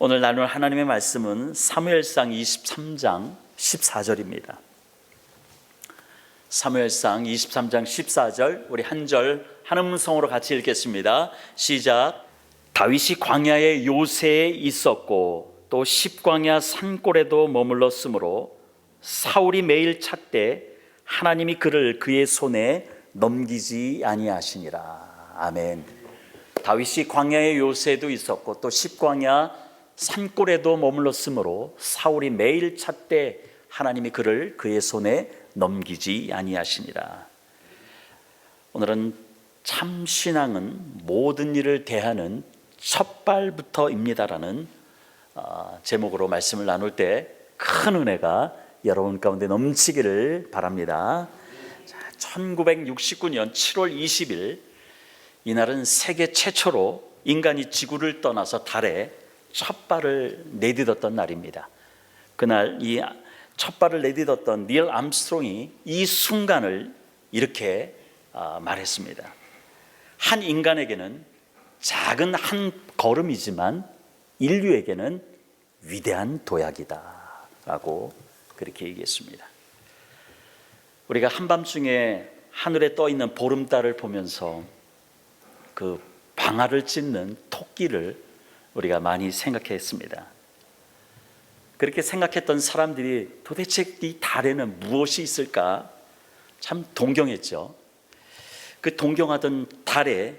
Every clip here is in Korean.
오늘 나눌 하나님의 말씀은 사무엘상 23장 14절입니다. 사무엘상 23장 14절, 우리 한 절 한 음성으로 같이 읽겠습니다. 시작. 다윗이 광야의 요새에 있었고 또 십광야 산골에도 머물렀으므로 사울이 매일 찾되 하나님이 그를 그의 손에 넘기지 아니하시니라. 아멘. 다윗이 광야의 요새에도 있었고 또 십광야 산골에도 머물렀으므로 사울이 매일 찾되 하나님이 그를 그의 손에 넘기지 아니하시니라. 오늘은 참 신앙은 모든 일을 대하는 첫발부터입니다라는 제목으로 말씀을 나눌 때 큰 은혜가 여러분 가운데 넘치기를 바랍니다. 1969년 7월 20일, 이날은 세계 최초로 인간이 지구를 떠나서 달에 첫 발을 내딛었던 날입니다. 그날 이 첫 발을 내딛었던 닐 암스트롱이 이 순간을 이렇게 말했습니다. 한 인간에게는 작은 한 걸음이지만 인류에게는 위대한 도약이다 라고 그렇게 얘기했습니다. 우리가 한밤중에 하늘에 떠 있는 보름달을 보면서 그 방아를 찢는 토끼를 우리가 많이 생각했습니다. 그렇게 생각했던 사람들이 도대체 이 달에는 무엇이 있을까 참 동경했죠. 그 동경하던 달에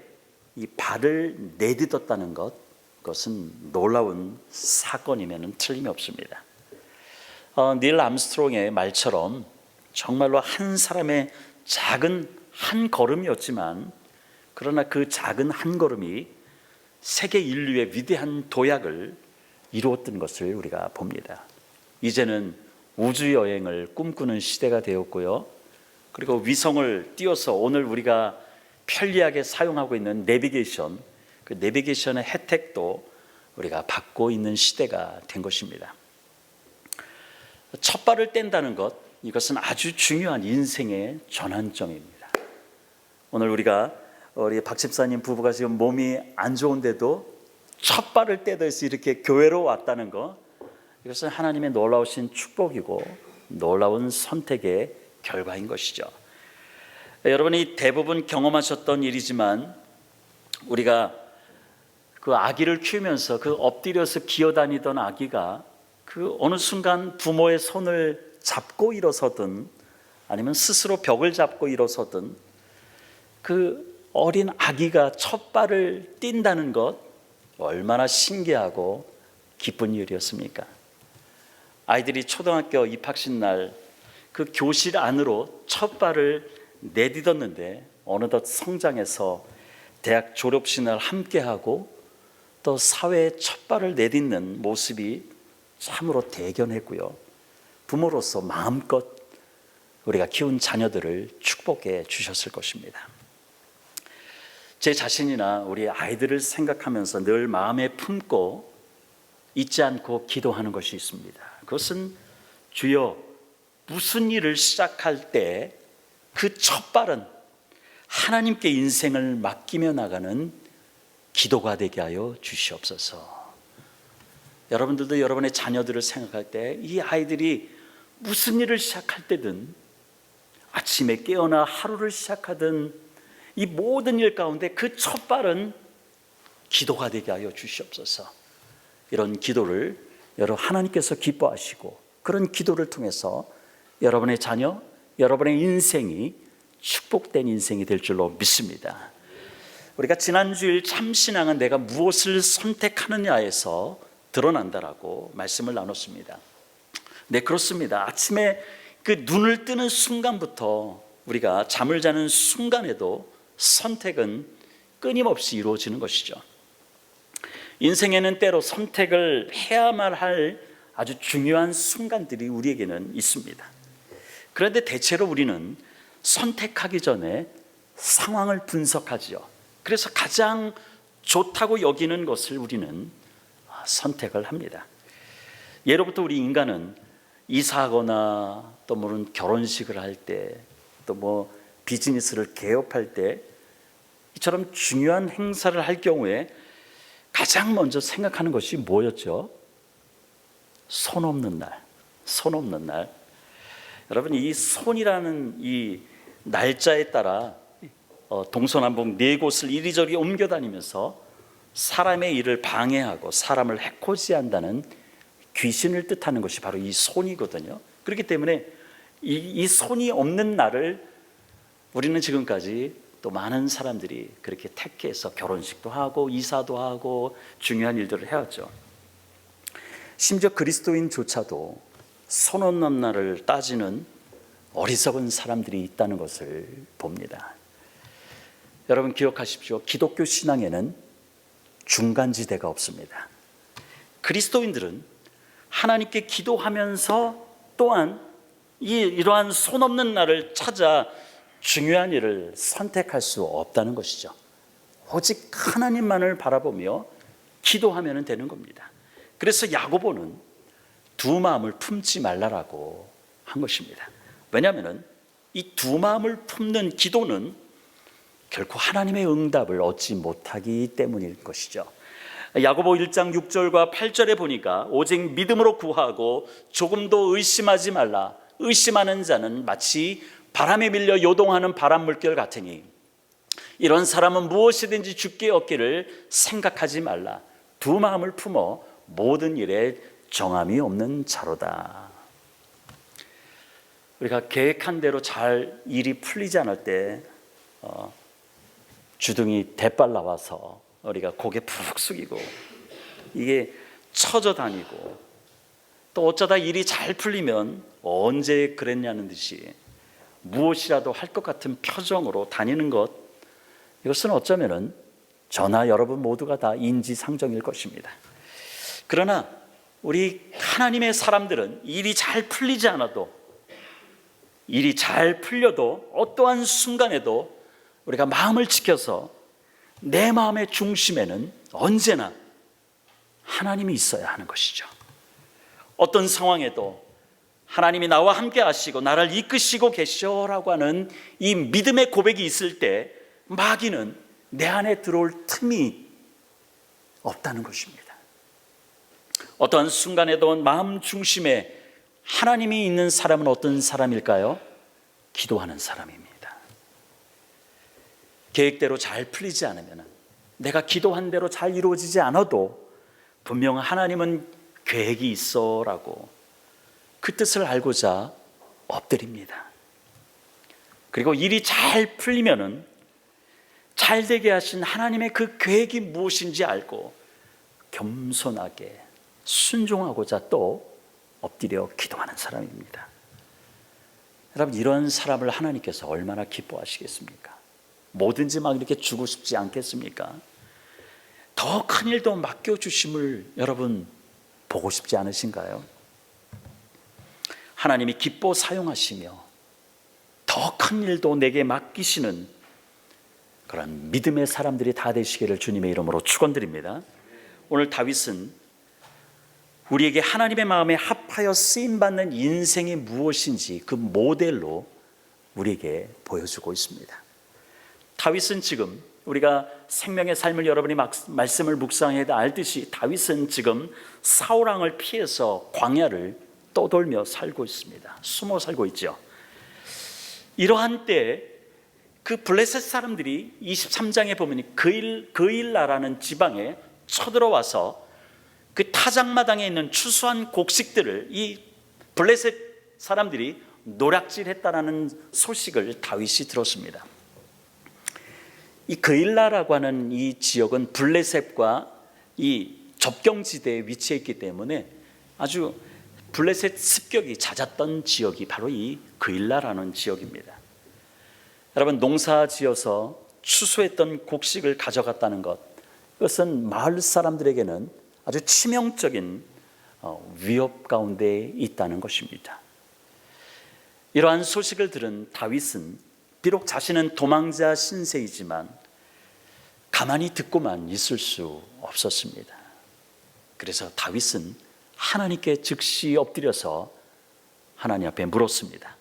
이 발을 내딛었다는 것, 그것은 놀라운 사건이면 틀림이 없습니다. 닐 암스트롱의 말처럼 정말로 한 사람의 작은 한 걸음이었지만, 그러나 그 작은 한 걸음이 세계 인류의 위대한 도약을 이루었던 것을 우리가 봅니다. 이제는 우주여행을 꿈꾸는 시대가 되었고요. 그리고 위성을 띄워서 오늘 우리가 편리하게 사용하고 있는 내비게이션, 그 내비게이션의 혜택도 우리가 받고 있는 시대가 된 것입니다. 첫 발을 뗀다는 것, 이것은 아주 중요한 인생의 전환점입니다. 오늘 우리 박 집사님 부부가 지금 몸이 안 좋은데도 첫 발을 떼듯이 이렇게 교회로 왔다는 것, 이것은 하나님의 놀라우신 축복이고 놀라운 선택의 결과인 것이죠. 여러분이 대부분 경험하셨던 일이지만, 우리가 그 아기를 키우면서 그 엎드려서 기어다니던 아기가 그 어느 순간 부모의 손을 잡고 일어서든 아니면 스스로 벽을 잡고 일어서든 그 어린 아기가 첫 발을 띈다는 것, 얼마나 신기하고 기쁜 일이었습니까? 아이들이 초등학교 입학식 날 그 교실 안으로 첫 발을 내딛었는데 어느덧 성장해서 대학 졸업식 날 함께하고 또 사회에 첫 발을 내딛는 모습이 참으로 대견했고요. 부모로서 마음껏 우리가 키운 자녀들을 축복해 주셨을 것입니다. 제 자신이나 우리 아이들을 생각하면서 늘 마음에 품고 잊지 않고 기도하는 것이 있습니다. 그것은 주여, 무슨 일을 시작할 때 그 첫 발은 하나님께 인생을 맡기며 나가는 기도가 되게 하여 주시옵소서. 여러분들도 여러분의 자녀들을 생각할 때 이 아이들이 무슨 일을 시작할 때든, 아침에 깨어나 하루를 시작하든 이 모든 일 가운데 그 첫 발은 기도가 되게 하여 주시옵소서. 이런 기도를 여러분 하나님께서 기뻐하시고, 그런 기도를 통해서 여러분의 자녀, 여러분의 인생이 축복된 인생이 될 줄로 믿습니다. 우리가 지난주일 참신앙은 내가 무엇을 선택하느냐에서 드러난다라고 말씀을 나눴습니다. 네, 그렇습니다. 아침에 그 눈을 뜨는 순간부터 우리가 잠을 자는 순간에도 선택은 끊임없이 이루어지는 것이죠. 인생에는 때로 선택을 해야만 할 아주 중요한 순간들이 우리에게는 있습니다. 그런데 대체로 우리는 선택하기 전에 상황을 분석하지요. 그래서 가장 좋다고 여기는 것을 우리는 선택을 합니다. 예로부터 우리 인간은 이사하거나 또 무슨 결혼식을 할 때, 또 뭐 비즈니스를 개업할 때, 이처럼 중요한 행사를 할 경우에 가장 먼저 생각하는 것이 뭐였죠? 손 없는 날, 손 없는 날. 여러분, 이 손이라는 이 날짜에 따라 동서남북 네 곳을 이리저리 옮겨 다니면서 사람의 일을 방해하고 사람을 해코지한다는 귀신을 뜻하는 것이 바로 이 손이거든요. 그렇기 때문에 이 손이 없는 날을 우리는 지금까지 또 많은 사람들이 그렇게 택해서 결혼식도 하고 이사도 하고 중요한 일들을 해왔죠. 심지어 그리스도인조차도 손 없는 날을 따지는 어리석은 사람들이 있다는 것을 봅니다. 여러분 기억하십시오. 기독교 신앙에는 중간지대가 없습니다. 그리스도인들은 하나님께 기도하면서 또한 이러한 손 없는 날을 찾아 중요한 일을 선택할 수 없다는 것이죠. 오직 하나님만을 바라보며 기도하면 되는 겁니다. 그래서 야고보는 두 마음을 품지 말라라고 한 것입니다. 왜냐하면 이 두 마음을 품는 기도는 결코 하나님의 응답을 얻지 못하기 때문일 것이죠. 야고보 1장 6절과 8절에 보니까 오직 믿음으로 구하고 조금도 의심하지 말라. 의심하는 자는 마치 바람에 밀려 요동하는 바람 물결 같으니 이런 사람은 무엇이든지 주께 얻기를 생각하지 말라. 두 마음을 품어 모든 일에 정함이 없는 자로다. 우리가 계획한 대로 잘 일이 풀리지 않을 때 주둥이 대빨 나와서 우리가 고개 푹 숙이고 이게 처져 다니고 또 어쩌다 일이 잘 풀리면 언제 그랬냐는 듯이 무엇이라도 할 것 같은 표정으로 다니는 것, 이것은 어쩌면 저나 여러분 모두가 다 인지상정일 것입니다. 그러나 우리 하나님의 사람들은 일이 잘 풀리지 않아도, 일이 잘 풀려도 어떠한 순간에도 우리가 마음을 지켜서 내 마음의 중심에는 언제나 하나님이 있어야 하는 것이죠. 어떤 상황에도 하나님이 나와 함께 하시고 나를 이끄시고 계셔라고 하는 이 믿음의 고백이 있을 때 마귀는 내 안에 들어올 틈이 없다는 것입니다. 어떠한 순간에도 마음 중심에 하나님이 있는 사람은 어떤 사람일까요? 기도하는 사람입니다. 계획대로 잘 풀리지 않으면, 내가 기도한 대로 잘 이루어지지 않아도 분명 하나님은 계획이 있어라고 그 뜻을 알고자 엎드립니다. 그리고 일이 잘 풀리면은 잘 되게 하신 하나님의 그 계획이 무엇인지 알고 겸손하게 순종하고자 또 엎드려 기도하는 사람입니다. 여러분, 이런 사람을 하나님께서 얼마나 기뻐하시겠습니까? 뭐든지 막 이렇게 주고 싶지 않겠습니까? 더 큰 일도 맡겨주심을 여러분 보고 싶지 않으신가요? 하나님이 기뻐 사용하시며 더 큰 일도 내게 맡기시는 그런 믿음의 사람들이 다 되시기를 주님의 이름으로 축원드립니다. 오늘 다윗은 우리에게 하나님의 마음에 합하여 쓰임받는 인생이 무엇인지 그 모델로 우리에게 보여주고 있습니다. 다윗은 지금 우리가 생명의 삶을 여러분이 말씀을 묵상해야 알듯이 다윗은 지금 사울 왕을 피해서 광야를 떠돌며 살고 있습니다. 숨어 살고 있죠. 이러한 때 그 블레셋 사람들이 23장에 보면 그일라라는 지방에 쳐들어와서 그 타작마당에 있는 추수한 곡식들을 이 블레셋 사람들이 노략질했다라는 소식을 다윗이 들었습니다. 이 그일라라고 하는 이 지역은 블레셋과 이 접경지대에 위치해 있기 때문에 아주 블레셋 습격이 잦았던 지역이 바로 이 그일라라는 지역입니다. 여러분, 농사 지어서 추수했던 곡식을 가져갔다는 것, 이것은 마을 사람들에게는 아주 치명적인 위협 가운데 있다는 것입니다. 이러한 소식을 들은 다윗은 비록 자신은 도망자 신세이지만 가만히 듣고만 있을 수 없었습니다. 그래서 다윗은 하나님께 즉시 엎드려서 하나님 앞에 물었습니다.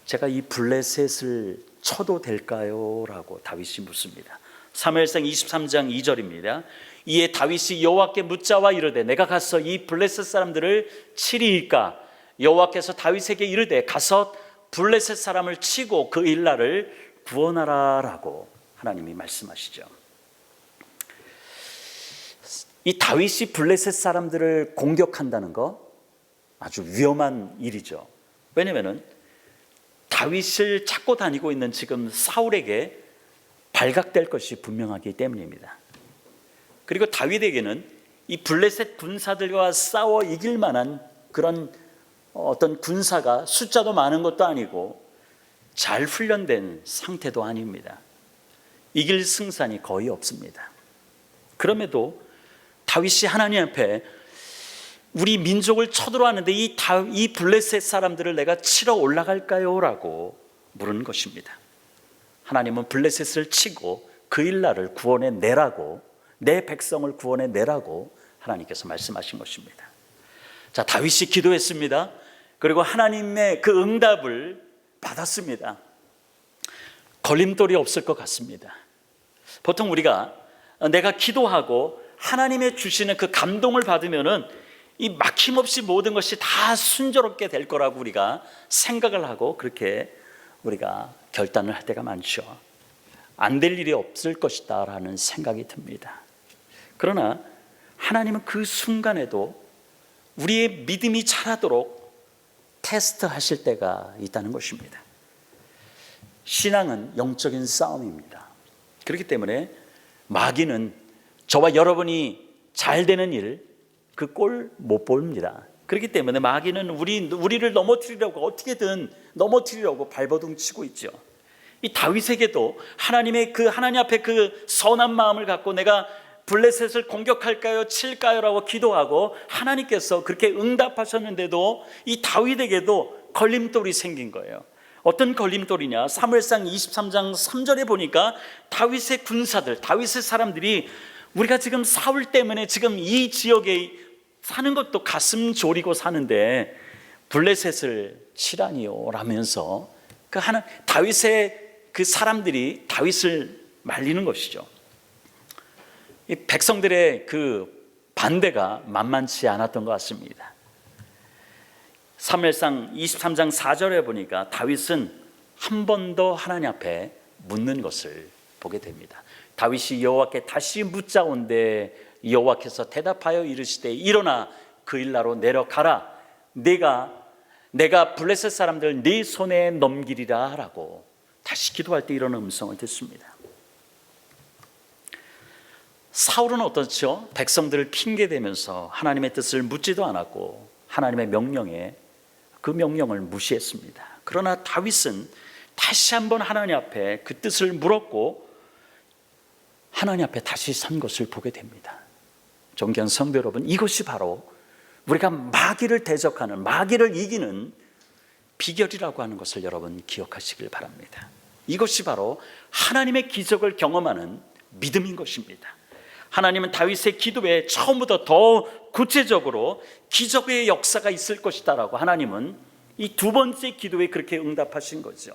제가 이 블레셋을 쳐도 될까요? 라고 다윗이 묻습니다. 사무엘상 23장 2절입니다. 이에 다윗이 여호와께 묻자와 이르되 내가 가서 이 블레셋 사람들을 치리이까? 여호와께서 다윗에게 이르되 가서 블레셋 사람을 치고 그 일날을 구원하라라고 하나님이 말씀하시죠. 이 다윗이 블레셋 사람들을 공격한다는 거 아주 위험한 일이죠. 왜냐하면 다윗을 찾고 다니고 있는 지금 사울에게 발각될 것이 분명하기 때문입니다. 그리고 다윗에게는 이 블레셋 군사들과 싸워 이길 만한 그런 어떤 군사가 숫자도 많은 것도 아니고 잘 훈련된 상태도 아닙니다. 이길 승산이 거의 없습니다. 그럼에도 다윗이 하나님 앞에 우리 민족을 쳐들어왔는데 이 블레셋 사람들을 내가 치러 올라갈까요? 라고 물은 것입니다. 하나님은 블레셋을 치고 그 일날을 구원해 내라고, 내 백성을 구원해 내라고 하나님께서 말씀하신 것입니다. 자, 다윗이 기도했습니다. 그리고 하나님의 그 응답을 받았습니다. 걸림돌이 없을 것 같습니다. 보통 우리가 내가 기도하고 하나님의 주시는 그 감동을 받으면은 이 막힘없이 모든 것이 다 순조롭게 될 거라고 우리가 생각을 하고 그렇게 우리가 결단을 할 때가 많죠. 안 될 일이 없을 것이다 라는 생각이 듭니다. 그러나 하나님은 그 순간에도 우리의 믿음이 자라도록 테스트하실 때가 있다는 것입니다. 신앙은 영적인 싸움입니다. 그렇기 때문에 마귀는 저와 여러분이 잘 되는 일, 그 꼴 못 봅니다. 그렇기 때문에 마귀는 우리를 넘어뜨리려고 어떻게든 넘어뜨리려고 발버둥 치고 있죠. 이 다윗에게도 하나님 앞에 그 선한 마음을 갖고 내가 블레셋을 공격할까요? 칠까요? 라고 기도하고 하나님께서 그렇게 응답하셨는데도 이 다윗에게도 걸림돌이 생긴 거예요. 어떤 걸림돌이냐? 사무엘상 23장 3절에 보니까 다윗의 군사들, 다윗의 사람들이 우리가 지금 사울 때문에 지금 이 지역에 사는 것도 가슴 졸이고 사는데 블레셋을 치라니요 라면서 다윗의 그 사람들이 다윗을 말리는 것이죠. 이 백성들의 그 반대가 만만치 않았던 것 같습니다. 사무엘상 23장 4절에 보니까 다윗은 한 번 더 하나님 앞에 묻는 것을 보게 됩니다. 다윗이 여호와께 다시 묻자온데 여호와께서 대답하여 이르시되 일어나 그 일나로 내려가라. 내가 블레셋 사람들 네 손에 넘기리라 라고 다시 기도할 때 이런 음성을 듣습니다. 사울은 어떻죠? 백성들을 핑계대면서 하나님의 뜻을 묻지도 않았고 하나님의 명령에 그 명령을 무시했습니다. 그러나 다윗은 다시 한번 하나님 앞에 그 뜻을 물었고 하나님 앞에 다시 선 것을 보게 됩니다. 존경하는 성도 여러분, 이것이 바로 우리가 마귀를 대적하는, 마귀를 이기는 비결이라고 하는 것을 여러분 기억하시길 바랍니다. 이것이 바로 하나님의 기적을 경험하는 믿음인 것입니다. 하나님은 다윗의 기도에 처음부터 더 구체적으로 기적의 역사가 있을 것이다 라고 하나님은 이 두 번째 기도에 그렇게 응답하신 거죠.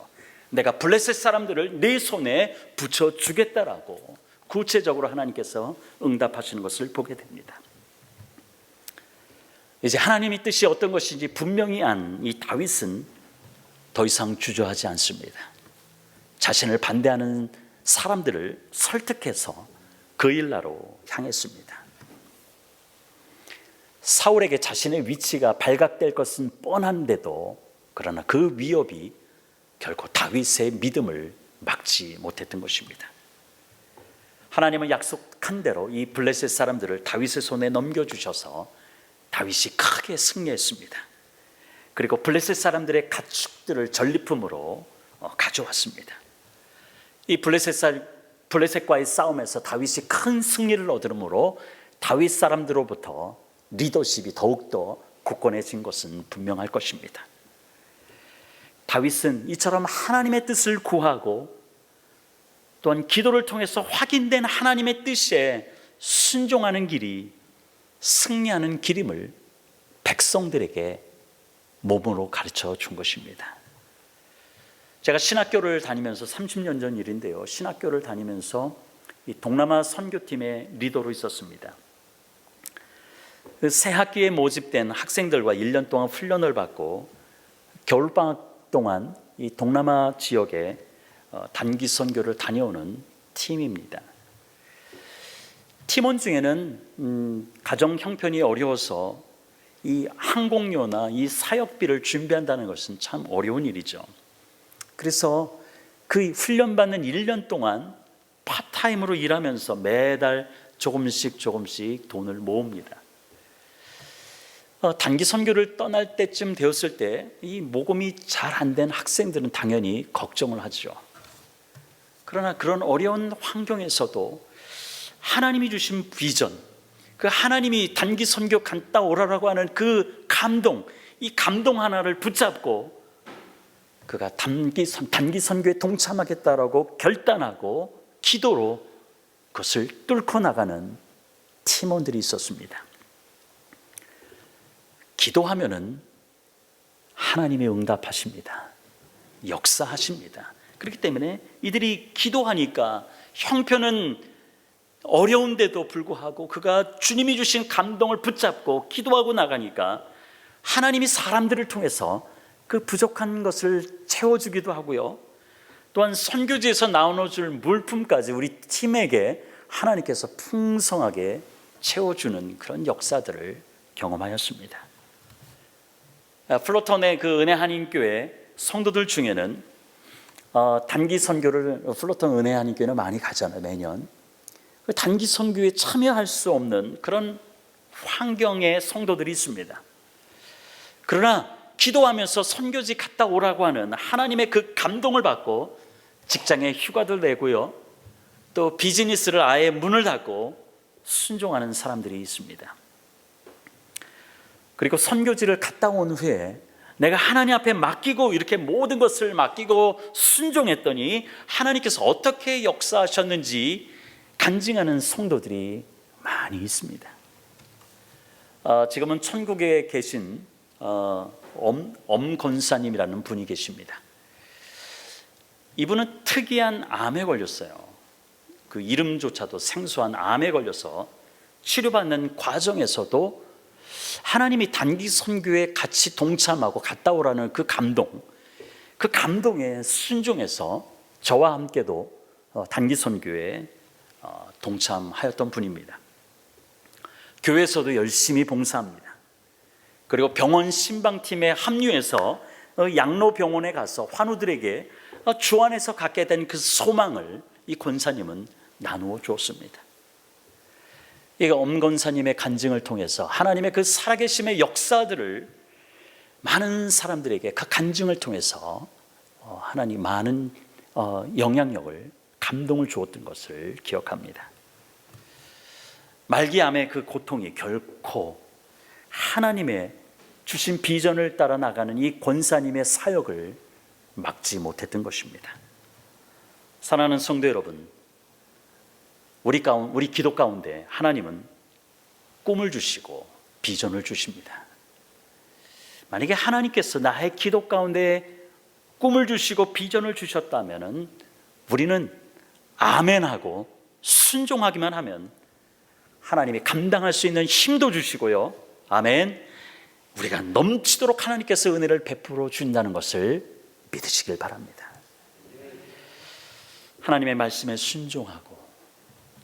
내가 블레셋 사람들을 내 손에 붙여주겠다라고 구체적으로 하나님께서 응답하시는 것을 보게 됩니다. 이제 하나님의 뜻이 어떤 것인지 분명히 안 이 다윗은 더 이상 주저하지 않습니다. 자신을 반대하는 사람들을 설득해서 그 일나로 향했습니다. 사울에게 자신의 위치가 발각될 것은 뻔한데도 그러나 그 위협이 결코 다윗의 믿음을 막지 못했던 것입니다. 하나님은 약속한 대로 이 블레셋 사람들을 다윗의 손에 넘겨주셔서 다윗이 크게 승리했습니다. 그리고 블레셋 사람들의 가축들을 전리품으로 가져왔습니다. 이 블레셋과의 싸움에서 다윗이 큰 승리를 얻으므로 다윗 사람들로부터 리더십이 더욱더 굳건해진 것은 분명할 것입니다. 다윗은 이처럼 하나님의 뜻을 구하고 또한 기도를 통해서 확인된 하나님의 뜻에 순종하는 길이 승리하는 길임을 백성들에게 몸으로 가르쳐 준 것입니다. 제가 신학교를 다니면서 30년 전 일인데요. 신학교를 다니면서 이 동남아 선교팀의 리더로 있었습니다. 그 새 학기에 모집된 학생들과 1년 동안 훈련을 받고 겨울방학 동안 이 동남아 지역에 단기 선교를 다녀오는 팀입니다. 팀원 중에는 가정 형편이 어려워서 이 항공료나 이 사역비를 준비한다는 것은 참 어려운 일이죠. 그래서 그 훈련받는 1년 동안 파타임으로 일하면서 매달 조금씩 돈을 모읍니다. 단기 선교를 떠날 때쯤 되었을 때 이 모금이 잘 안 된 학생들은 당연히 걱정을 하죠. 그러나 그런 어려운 환경에서도 하나님이 주신 비전, 그 하나님이 단기 선교 갔다 오라라고 하는 그 감동, 이 감동 하나를 붙잡고 그가 단기 선교에 동참하겠다라고 결단하고 기도로 그것을 뚫고 나가는 팀원들이 있었습니다. 기도하면은 하나님이 응답하십니다. 역사하십니다. 그렇기 때문에 이들이 기도하니까 형편은 어려운데도 불구하고 그가 주님이 주신 감동을 붙잡고 기도하고 나가니까 하나님이 사람들을 통해서 그 부족한 것을 채워주기도 하고요. 또한 선교지에서 나눠줄 물품까지 우리 팀에게 하나님께서 풍성하게 채워주는 그런 역사들을 경험하였습니다. 플로턴의 그 은혜 한인교회 성도들 중에는 단기 선교를 플로턴 은혜 한인교회는 많이 가잖아요, 매년. 단기 선교에 참여할 수 없는 그런 환경의 성도들이 있습니다. 그러나 기도하면서 선교지 갔다 오라고 하는 하나님의 그 감동을 받고 직장에 휴가를 내고요, 또 비즈니스를 아예 문을 닫고 순종하는 사람들이 있습니다. 그리고 선교지를 갔다 온 후에 내가 하나님 앞에 맡기고 이렇게 모든 것을 맡기고 순종했더니 하나님께서 어떻게 역사하셨는지 간증하는 성도들이 많이 있습니다. 지금은 천국에 계신 엄건사님이라는 분이 계십니다. 이분은 특이한 암에 걸렸어요. 그 이름조차도 생소한 암에 걸려서 치료받는 과정에서도 하나님이 단기 선교에 같이 동참하고 갔다 오라는 그 감동에 순종해서 저와 함께도 단기 선교에 동참하였던 분입니다. 교회에서도 열심히 봉사합니다. 그리고 병원 신방팀에 합류해서 양로병원에 가서 환우들에게 주 안에서 갖게 된 그 소망을 이 권사님은 나누어 주었습니다. 이 엄건사님의 간증을 통해서 하나님의 그 살아계심의 역사들을 많은 사람들에게 그 간증을 통해서 하나님 많은 영향력을, 감동을 주었던 것을 기억합니다. 말기암의 그 고통이 결코 하나님의 주신 비전을 따라 나가는 이 권사님의 사역을 막지 못했던 것입니다. 사랑하는 성도 여러분, 우리 기도 가운데 하나님은 꿈을 주시고 비전을 주십니다. 만약에 하나님께서 나의 기도 가운데 꿈을 주시고 비전을 주셨다면 우리는 아멘하고 순종하기만 하면 하나님이 감당할 수 있는 힘도 주시고요, 아멘, 우리가 넘치도록 하나님께서 은혜를 베풀어 준다는 것을 믿으시길 바랍니다. 하나님의 말씀에 순종하고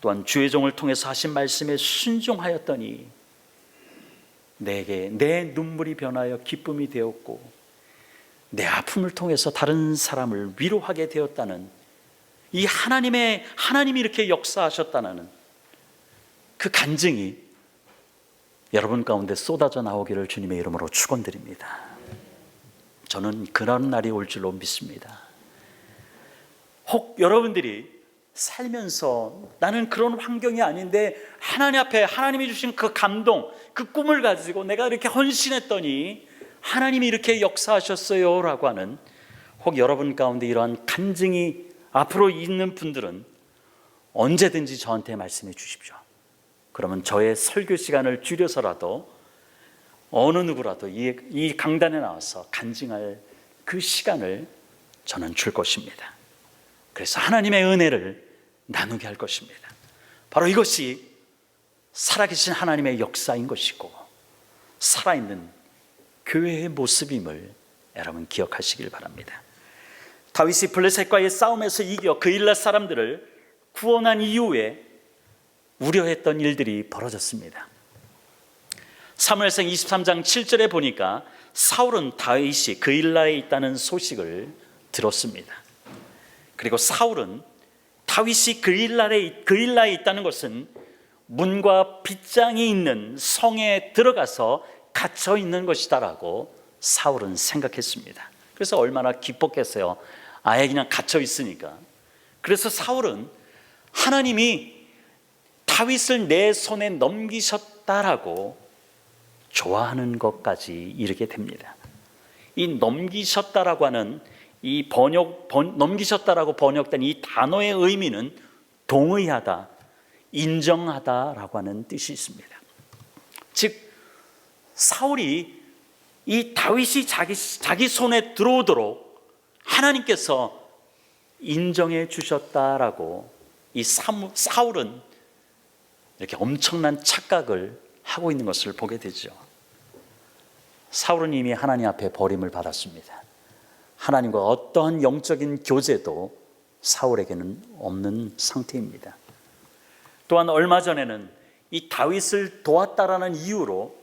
또한 주의 종을 통해서 하신 말씀에 순종하였더니 내게 내 눈물이 변하여 기쁨이 되었고 내 아픔을 통해서 다른 사람을 위로하게 되었다는 이 하나님이 이렇게 역사하셨다는 그 간증이 여러분 가운데 쏟아져 나오기를 주님의 이름으로 축원드립니다. 저는 그런 날이 올 줄로 믿습니다. 혹 여러분들이 살면서 나는 그런 환경이 아닌데 하나님 앞에 하나님이 주신 그 감동, 그 꿈을 가지고 내가 이렇게 헌신했더니 하나님이 이렇게 역사하셨어요 라고 하는, 혹 여러분 가운데 이러한 간증이 앞으로 있는 분들은 언제든지 저한테 말씀해 주십시오. 그러면 저의 설교 시간을 줄여서라도 어느 누구라도 이 강단에 나와서 간증할 그 시간을 저는 줄 것입니다. 그래서 하나님의 은혜를 나누게 할 것입니다. 바로 이것이 살아계신 하나님의 역사인 것이고 살아있는 교회의 모습임을 여러분 기억하시길 바랍니다. 다윗이 블레셋과의 싸움에서 이겨 그일라 사람들을 구원한 이후에 우려했던 일들이 벌어졌습니다. 사무엘상 23장 7절에 보니까 사울은 다윗이 그일라에 있다는 소식을 들었습니다. 그리고 사울은 다윗이 그일라에 있다는 것은 문과 빗장이 있는 성에 들어가서 갇혀 있는 것이다라고 사울은 생각했습니다. 그래서 얼마나 기뻤겠어요. 아예 그냥 갇혀 있으니까. 그래서 사울은 하나님이 다윗을 내 손에 넘기셨다라고 좋아하는 것까지 이르게 됩니다. 이 넘기셨다라고 하는 이 넘기셨다라고 번역된 이 단어의 의미는 동의하다, 인정하다라고 하는 뜻이 있습니다. 즉 사울이 이 다윗이 자기 손에 들어오도록 하나님께서 인정해 주셨다라고 이 사울은 이렇게 엄청난 착각을 하고 있는 것을 보게 되죠. 사울은 이미 하나님 앞에 버림을 받았습니다. 하나님과 어떠한 영적인 교제도 사울에게는 없는 상태입니다. 또한 얼마 전에는 이 다윗을 도왔다라는 이유로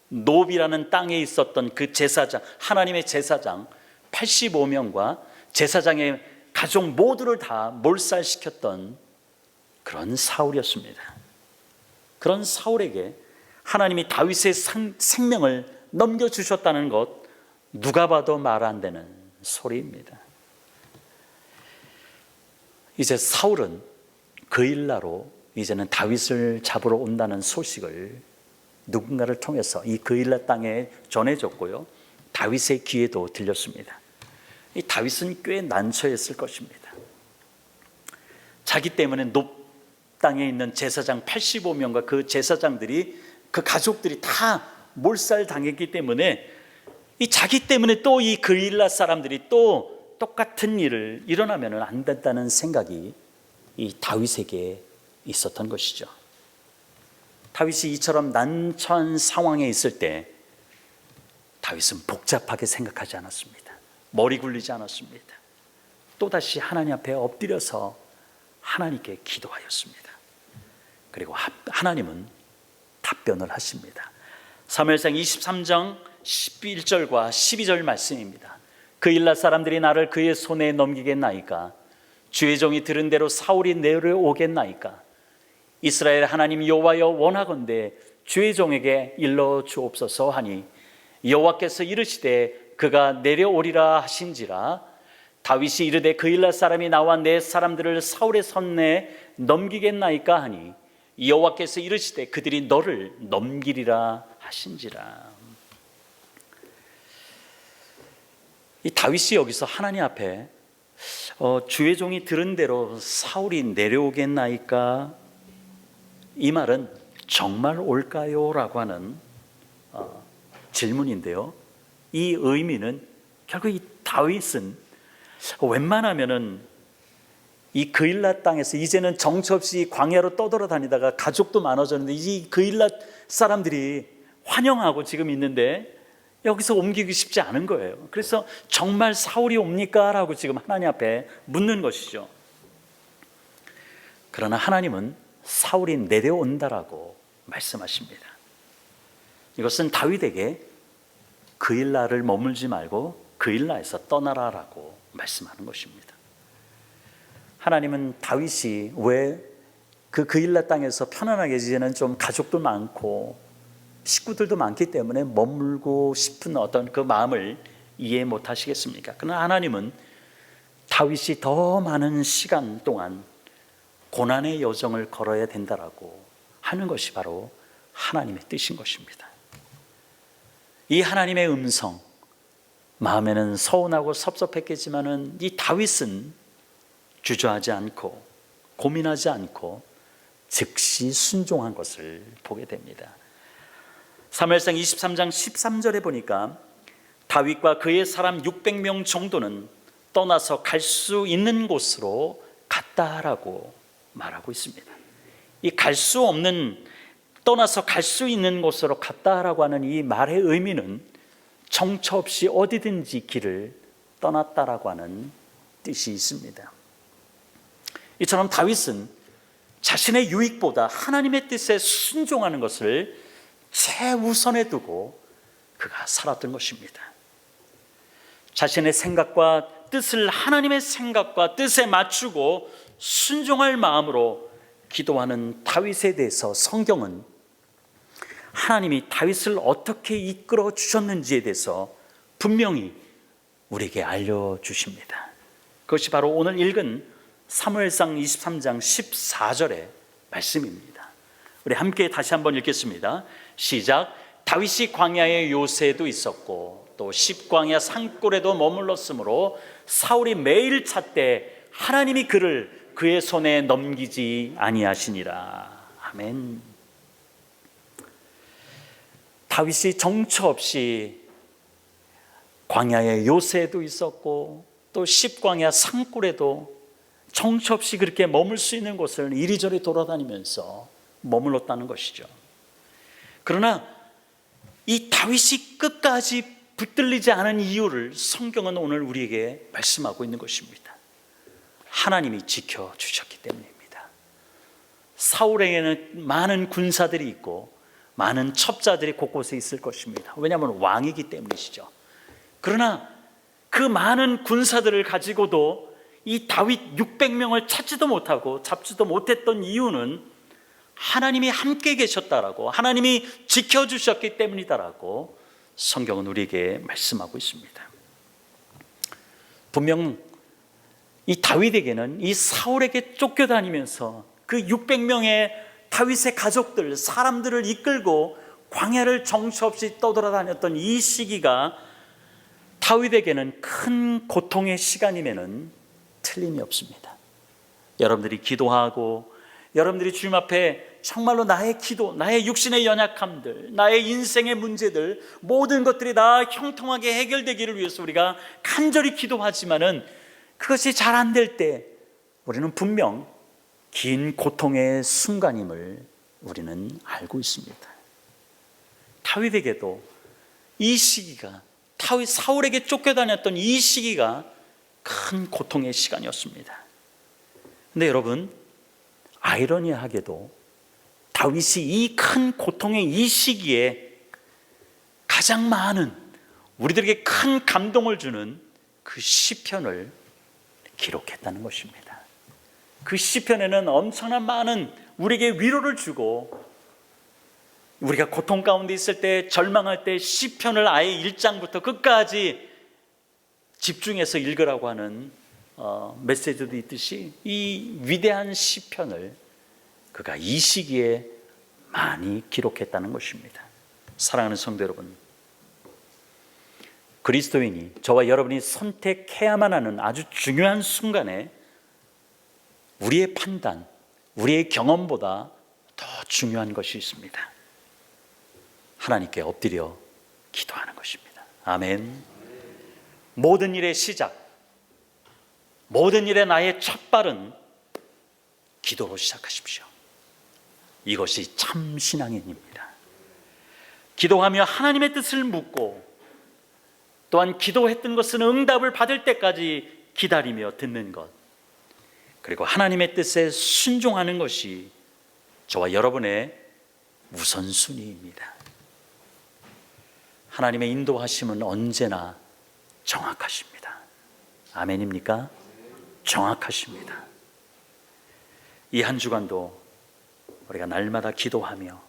노비라는 땅에 있었던 그 제사장, 하나님의 제사장 85명과 제사장의 가족 모두를 다 몰살시켰던 그런 사울이었습니다. 그런 사울에게 하나님이 다윗의 생명을 넘겨주셨다는 것, 누가 봐도 말 안 되는 소리입니다. 이제 사울은 그일라로 이제는 다윗을 잡으러 온다는 소식을 누군가를 통해서 이 그일라 땅에 전해졌고요, 다윗의 귀에도 들렸습니다. 이 다윗은 꽤 난처했을 것입니다. 자기 때문에 높 땅에 있는 제사장 85명과 그 제사장들이, 그 가족들이 다 몰살당했기 때문에 이 자기 때문에 또 이 그일라 사람들이 또 똑같은 일을 일어나면 안 된다는 생각이 이 다윗에게 있었던 것이죠. 다윗이 이처럼 난처한 상황에 있을 때 다윗은 복잡하게 생각하지 않았습니다. 머리 굴리지 않았습니다. 또다시 하나님 앞에 엎드려서 하나님께 기도하였습니다. 그리고 하나님은 답변을 하십니다. 사무엘상 23장 11절과 12절 말씀입니다. 그일라 사람들이 나를 그의 손에 넘기겠나이까? 주의 종이 들은 대로 사울이 내려오겠나이까? 이스라엘 하나님 여호와여, 원하건대 주의 종에게 일러 주옵소서 하니 여호와께서 이르시되 그가 내려오리라 하신지라. 다윗이 이르되 그일라 사람이 나와 내 사람들을 사울의 손에 넘기겠나이까 하니 여호와께서 이르시되 그들이 너를 넘기리라 하신지라. 이 다윗이 여기서 하나님 앞에 주의 종이 들은 대로 사울이 내려오겠나이까? 이 말은 정말 올까요? 라고 하는 질문인데요, 이 의미는 결국 이 다윗은 웬만하면은 이 그일라 땅에서 이제는 정처 없이 광야로 떠돌아다니다가 가족도 많아졌는데 이 그일라 사람들이 환영하고 지금 있는데 여기서 옮기기 쉽지 않은 거예요. 그래서 정말 사울이 옵니까? 라고 지금 하나님 앞에 묻는 것이죠. 그러나 하나님은 사울이 내려온다라고 말씀하십니다. 이것은 다윗에게 그일라를 머물지 말고 그일라에서 떠나라라고 말씀하는 것입니다. 하나님은 다윗이 왜 그일라 땅에서 편안하게, 이제는 좀 가족도 많고 식구들도 많기 때문에 머물고 싶은 어떤 그 마음을 이해 못 하시겠습니까? 그러나 하나님은 다윗이 더 많은 시간 동안 고난의 여정을 걸어야 된다라고 하는 것이 바로 하나님의 뜻인 것입니다. 이 하나님의 음성, 마음에는 서운하고 섭섭했겠지만은 이 다윗은 주저하지 않고 고민하지 않고 즉시 순종한 것을 보게 됩니다. 사무엘상 23장 13절에 보니까 다윗과 그의 사람 600명 정도는 떠나서 갈 수 있는 곳으로 갔다라고 말하고 있습니다. 이 갈 수 없는, 떠나서 갈 수 있는 곳으로 갔다라고 하는 이 말의 의미는 정처 없이 어디든지 길을 떠났다라고 하는 뜻이 있습니다. 이처럼 다윗은 자신의 유익보다 하나님의 뜻에 순종하는 것을 최우선에 두고 그가 살았던 것입니다. 자신의 생각과 뜻을 하나님의 생각과 뜻에 맞추고 순종할 마음으로 기도하는 다윗에 대해서 성경은 하나님이 다윗을 어떻게 이끌어 주셨는지에 대해서 분명히 우리에게 알려주십니다. 그것이 바로 오늘 읽은 사무엘상 23장 14절의 말씀입니다. 우리 함께 다시 한번 읽겠습니다. 시작. 다윗이 광야의 요새도 있었고 또 십광야 산골에도 머물렀으므로 사울이 매일 찾되 하나님이 그를 그의 손에 넘기지 아니하시니라. 아멘. 다윗이 정처 없이 광야의 요새도 있었고 또 십광야 산골에도 정처 없이 그렇게 머물 수 있는 곳을 이리저리 돌아다니면서 머물렀다는 것이죠. 그러나 이 다윗이 끝까지 붙들리지 않은 이유를 성경은 오늘 우리에게 말씀하고 있는 것입니다. 하나님이 지켜주셨기 때문입니다. 사울에게는 많은 군사들이 있고 많은 첩자들이 곳곳에 있을 것입니다. 왜냐하면 왕이기 때문이시죠. 그러나 그 많은 군사들을 가지고도 이 다윗 600명을 찾지도 못하고 잡지도 못했던 이유는 하나님이 함께 계셨다라고, 하나님이 지켜주셨기 때문이다라고 성경은 우리에게 말씀하고 있습니다. 분명 이 다윗에게는 이 사울에게 쫓겨다니면서 그 600명의 다윗의 가족들, 사람들을 이끌고 광야를 정처 없이 떠돌아다녔던 이 시기가 다윗에게는 큰 고통의 시간임에는 틀림이 없습니다. 여러분들이 기도하고 여러분들이 주님 앞에 정말로 나의 기도, 나의 육신의 연약함들, 나의 인생의 문제들, 모든 것들이 다 형통하게 해결되기를 위해서 우리가 간절히 기도하지만은 그것이 잘 안 될 때 우리는 분명 긴 고통의 순간임을 우리는 알고 있습니다. 다윗에게도 이 시기가, 사울에게 쫓겨다녔던 이 시기가 큰 고통의 시간이었습니다. 근데 여러분, 아이러니하게도 다윗이 이 큰 고통의 이 시기에 가장 많은, 우리들에게 큰 감동을 주는 그 시편을 기록했다는 것입니다. 그 시편에는 엄청난 많은 우리에게 위로를 주고, 우리가 고통 가운데 있을 때, 절망할 때 시편을 아예 1장부터 끝까지 집중해서 읽으라고 하는 메시지도 있듯이 이 위대한 시편을 그가 이 시기에 많이 기록했다는 것입니다. 사랑하는 성도 여러분, 그리스도인이, 저와 여러분이 선택해야만 하는 아주 중요한 순간에 우리의 판단, 우리의 경험보다 더 중요한 것이 있습니다. 하나님께 엎드려 기도하는 것입니다. 아멘. 모든 일의 시작, 모든 일의 나의 첫 발은 기도로 시작하십시오. 이것이 참 신앙의 일입니다. 기도하며 하나님의 뜻을 묻고, 또한 기도했던 것은 응답을 받을 때까지 기다리며 듣는 것, 그리고 하나님의 뜻에 순종하는 것이 저와 여러분의 우선순위입니다. 하나님의 인도하심은 언제나 정확하십니다. 아멘입니까? 정확하십니다. 이 한 주간도 우리가 날마다 기도하며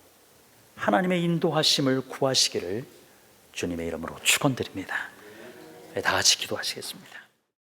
하나님의 인도하심을 구하시기를 주님의 이름으로 축원드립니다. 다 같이 기도하시겠습니다.